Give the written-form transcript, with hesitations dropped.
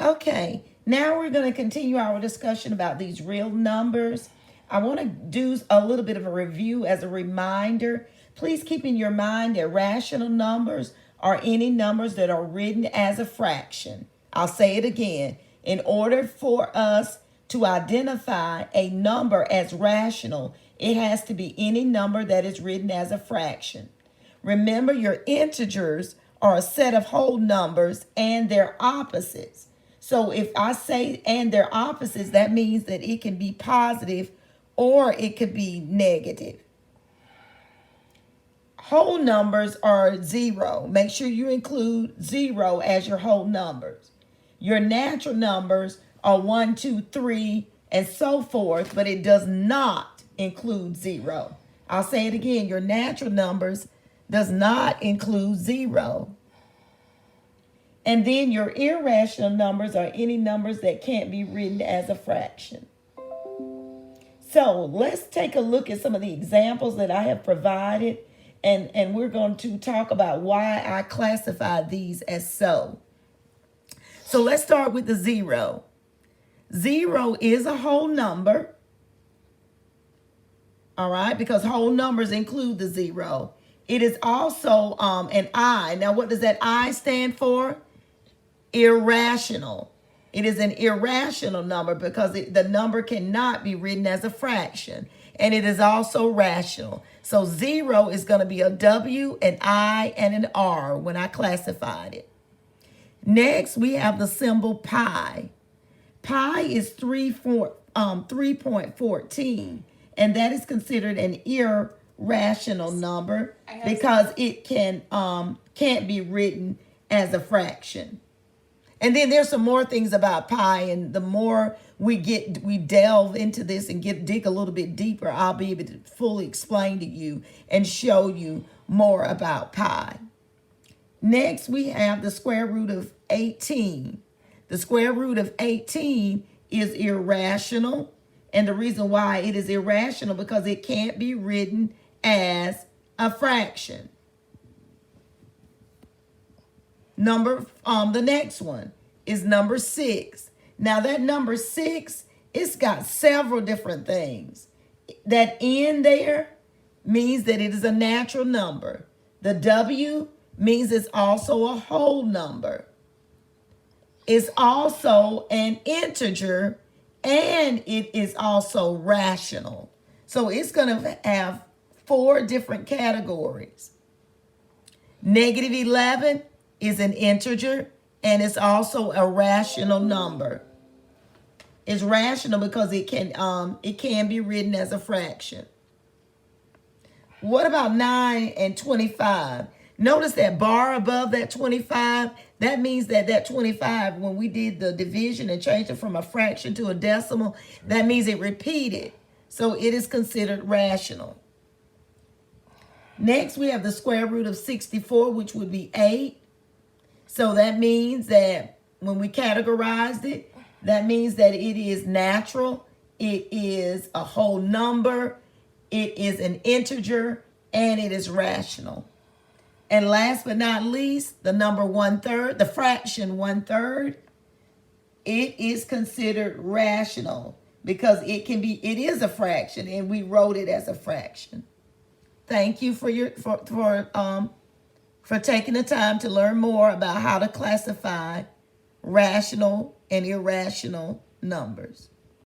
Okay, now we're going to continue our discussion about these real numbers. I want to do a little bit of a review as a reminder. Please keep in your mind that rational numbers are any numbers that are written as a fraction. I'll say it again. In order for us to identify a number as rational, it has to be any number that is written as a fraction. Remember, your integers are a set of whole numbers and their opposites. So if I say and their opposites, that means that it can be positive or it could be negative. Whole numbers are zero. Make sure you include zero as your whole numbers. Your natural numbers are 1, 2, 3, and so forth, but it does not include zero. I'll say it again. Your natural numbers does not include zero. And then your irrational numbers are any numbers that can't be written as a fraction. So let's take a look at some of the examples that I have provided, and we're going to talk about why I classify these as so. So let's start with the zero. Zero is a whole number, all right, because whole numbers include the zero. It is also an I. Now, what does that I stand for? Irrational. It is an irrational number because the number cannot be written as a fraction. And it is also rational. So zero is going to be a W, an I, and an R when I classified it. Next, we have the symbol pi. Pi is 3.14, and that is considered an irrational number because it can't be written as a fraction. And then there's some more things about pi, and the more we delve into this and dig a little bit deeper, I'll be able to fully explain to you and show you more about pi. Next, we have the square root of 18. The square root of 18 is irrational, and the reason why it is irrational because it can't be written as a fraction. The next one is number 6. Now that number 6, it's got several different things. That N there means that it is a natural number. The W means it's also a whole number. It's also an integer, and it is also rational. So it's going to have 4 different categories. Negative 11 is an integer, and it's also a rational number. It's rational because it can be written as a fraction. What about 9 and 25? Notice that bar above that 25, that means that 25, when we did the division and changed it from a fraction to a decimal, that means it repeated. So it is considered rational. Next, we have the square root of 64, which would be 8. So that means that when we categorized it, that means that it is natural, it is a whole number, it is an integer, and it is rational. And last but not least, the number 1/3, the fraction 1/3, it is considered rational because it is a fraction, and we wrote it as a fraction. Thank you for taking the time to learn more about how to classify rational and irrational numbers.